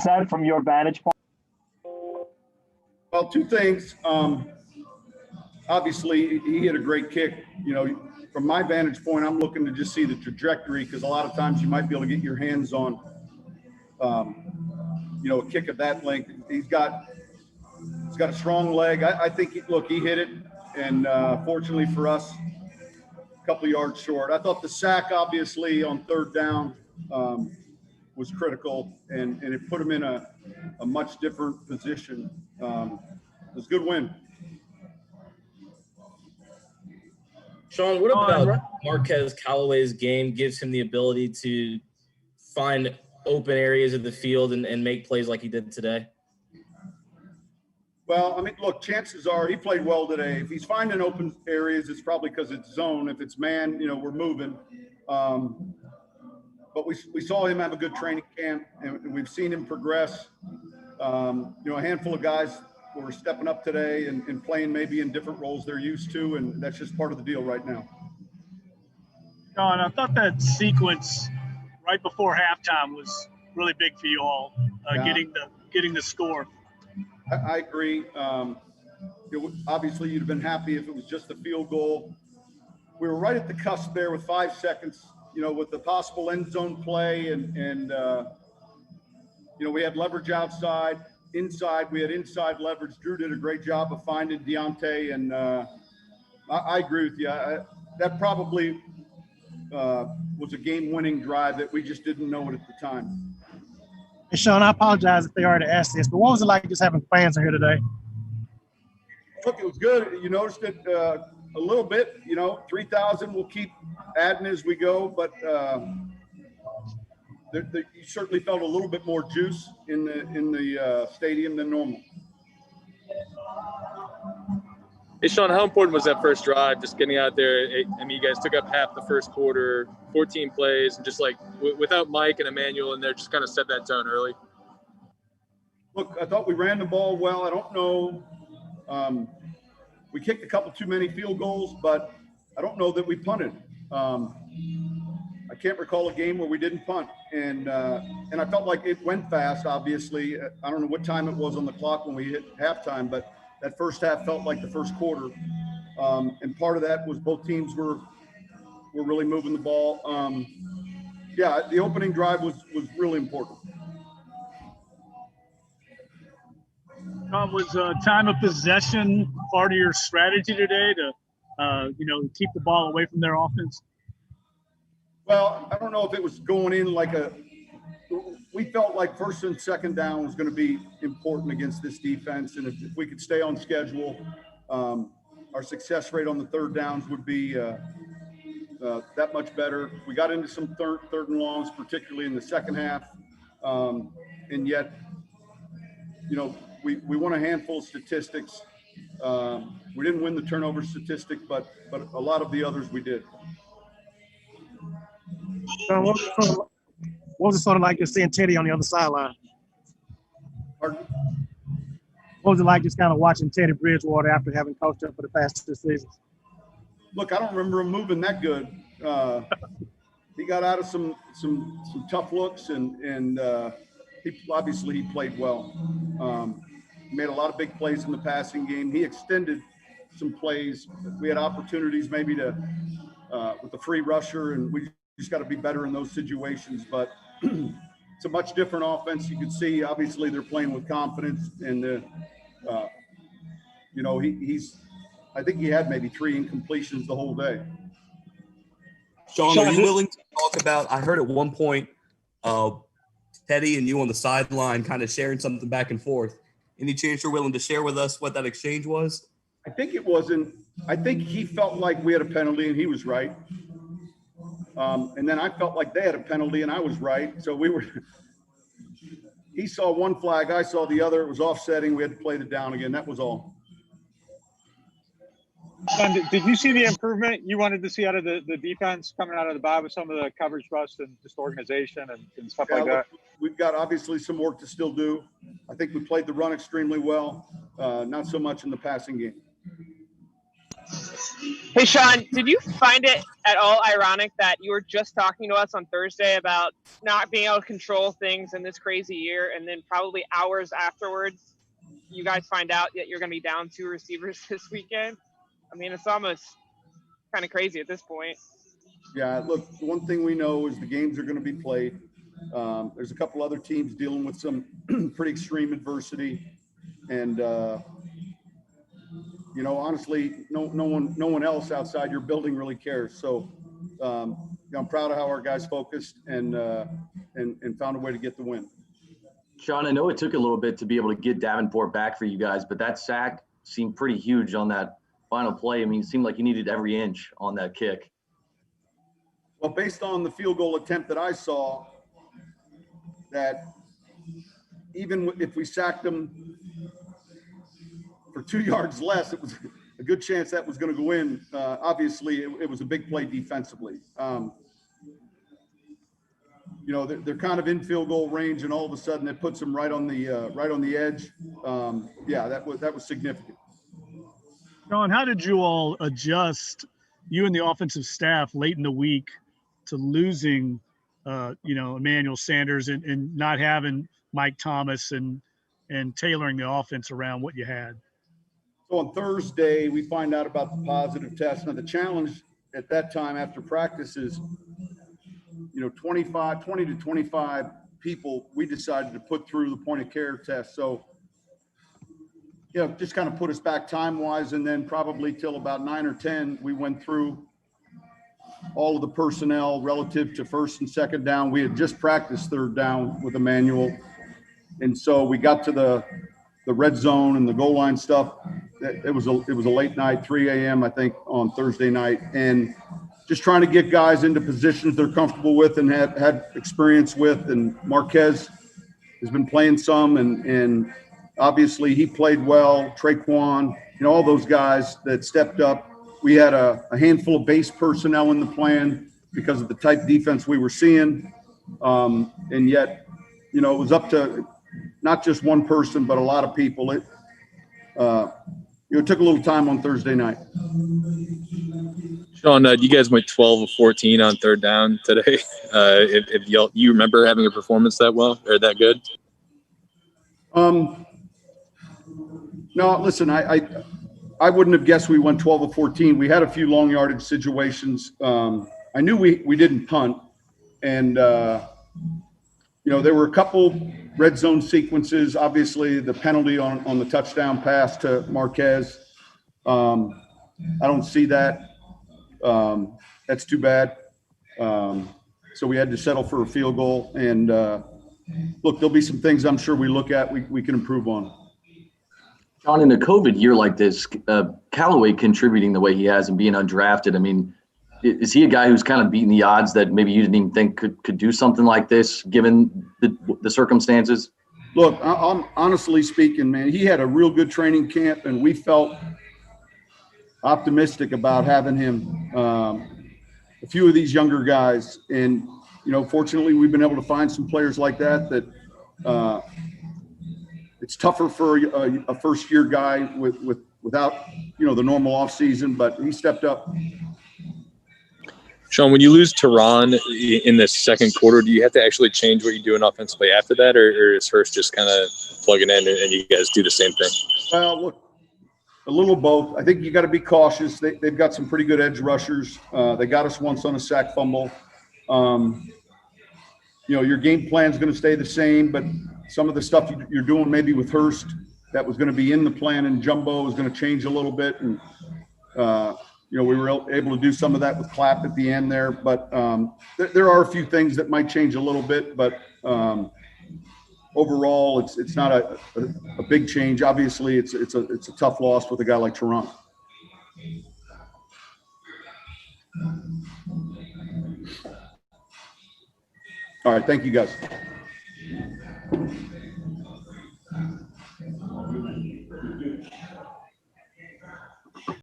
said from your vantage point? Well, two things. Obviously, he hit a great kick. You know, from my vantage point, I'm looking to just see the trajectory, because a lot of times you might be able to get your hands on, you know, a kick of that length. He's got a strong leg. I think, he hit it, and fortunately for us, a couple of yards short. I thought the sack, obviously, on third down was critical, and it put him in a much different position. It was a good win. Sean, what about Marquez Callaway's game gives him the ability to find open areas of the field and make plays like he did today? Well, I mean, look, chances are he played well today. If he's finding open areas, it's probably because it's zone. If it's man, you know, we're moving. But we saw him have a good training camp, and we've seen him progress. You know, a handful of guys were stepping up today and playing maybe in different roles they're used to, and that's just part of the deal right now. Sean, I thought that sequence right before halftime was really big for you all, getting the score. I agree. Obviously, you'd have been happy if it was just a field goal. We were right at the cusp there with 5 seconds, you know, with the possible end zone play, and you know, we had leverage outside. Inside, we had inside leverage. Drew did a great job of finding Deontay, and I agree with you. That probably was a game-winning drive that we just didn't know it at the time. Hey, Sean, I apologize if they already asked this, but what was it like just having fans in here today? Look, it was good. You noticed it a little bit. You know, 3,000. We'll keep adding as we go, but you certainly felt a little bit more juice in the stadium than normal. Hey, Sean, how important was that first drive, just getting out there? I mean, you guys took up half the first quarter, 14 plays, and just like without Mike and Emmanuel in there, just kind of set that tone early. Look, I thought we ran the ball well. I don't know. We kicked a couple too many field goals, but I don't know that we punted. I can't recall a game where we didn't punt, and I felt like it went fast. Obviously, I don't know what time it was on the clock when we hit halftime, but that first half felt like the first quarter, and part of that was both teams were really moving the ball. Yeah, the opening drive was really important. Was time of possession part of your strategy today to, you know, keep the ball away from their offense? Well, I don't know if it was going in like we felt like first and second down was going to be important against this defense. And if we could stay on schedule, our success rate on the third downs would be that much better. We got into some third and longs, particularly in the second half. And yet, you know, we won a handful of statistics. We didn't win the turnover statistic, but a lot of the others we did. So what was it sort of like just seeing Teddy on the other sideline? Pardon? What was it like just kind of watching Teddy Bridgewater after having coached him for the past 2 seasons? Look, I don't remember him moving that good. He got out of some tough looks, and he played well. He made a lot of big plays in the passing game. He extended some plays. We had opportunities maybe to with the free rusher, and we just got to be better in those situations. But it's a much different offense. You can see, obviously, they're playing with confidence, and you know, I think he had maybe 3 incompletions the whole day. Sean, are you willing to talk about, I heard at one point Teddy and you on the sideline kind of sharing something back and forth. Any chance you're willing to share with us what that exchange was? I think he felt like we had a penalty and he was right. And then I felt like they had a penalty and I was right. So he saw one flag, I saw the other. It was offsetting. We had to play it down again. That was all. Did you see the improvement you wanted to see out of the defense coming out of the bye with some of the coverage rust and just organization and stuff like that? We've got obviously some work to still do. I think we played the run extremely well, not so much in the passing game. Hey, Sean, did you find it at all ironic that you were just talking to us on Thursday about not being able to control things in this crazy year, and then probably hours afterwards, you guys find out that you're going to be down 2 receivers this weekend? I mean, it's almost kind of crazy at this point. Yeah, look, one thing we know is the games are going to be played. There's a couple other teams dealing with some pretty extreme adversity, and honestly, no one else outside your building really cares. So I'm proud of how our guys focused and found a way to get the win. Sean, I know it took a little bit to be able to get Davenport back for you guys, but that sack seemed pretty huge on that final play. I mean, it seemed like you needed every inch on that kick. Well, based on the field goal attempt that I saw, that even if we sacked them for 2 yards less, it was a good chance that was going to go in. Obviously, it was a big play defensively. They're kind of in field goal range, and all of a sudden it puts them right on the edge. Yeah, that was significant. Sean, how did you all adjust, you and the offensive staff, late in the week to losing, Emmanuel Sanders and not having Mike Thomas and tailoring the offense around what you had? So on Thursday, we find out about the positive test. Now, the challenge at that time after practice is, 20 to 25 people we decided to put through the point of care test. So, just kind of put us back time-wise, and then probably till about 9 or 10, we went through all of the personnel relative to first and second down. We had just practiced third down with Emmanuel. And so we got to the red zone and the goal line stuff. It was a late night, 3 a.m., I think, on Thursday night. And just trying to get guys into positions they're comfortable with and had experience with. And Marquez has been playing some, and obviously he played well. Traquan, all those guys that stepped up. We had a handful of base personnel in the plan because of the type defense we were seeing. And yet, it was up to not just one person, but a lot of people. It took a little time on Thursday night. Sean, you guys went 12 of 14 on third down today. If you remember having a performance that well or that good? No, listen, I wouldn't have guessed we went 12 of 14. We had a few long yardage situations. I knew we didn't punt, and there were a couple red zone sequences. Obviously, the penalty on the touchdown pass to Marquez. I don't see that. That's too bad. So we had to settle for a field goal. And look, there'll be some things I'm sure we look at we can improve on. Sean, in a COVID year like this, Callaway contributing the way he has and being undrafted, I mean, is he a guy who's kind of beating the odds that maybe you didn't even think could do something like this given the circumstances? Look, I'm honestly speaking, man, he had a real good training camp, and we felt optimistic about having him. A few of these younger guys, and fortunately, we've been able to find some players like that. It's tougher for a first-year guy without the normal off season, but he stepped up. Sean, when you lose Tehran in the second quarter, do you have to actually change what you do in offensively after that, or is Hurst just kind of plugging in and you guys do the same thing? Well, look, a little both. I think you got to be cautious. They've got some pretty good edge rushers. They got us once on a sack fumble. Your game plan is going to stay the same, but some of the stuff you're doing maybe with Hurst that was going to be in the plan and Jumbo is going to change a little bit. And, we were able to do some of that with Clapp at the end there. But there are a few things that might change a little bit. But overall, it's not a big change. Obviously, it's a tough loss with a guy like Toronto. All right. Thank you, guys.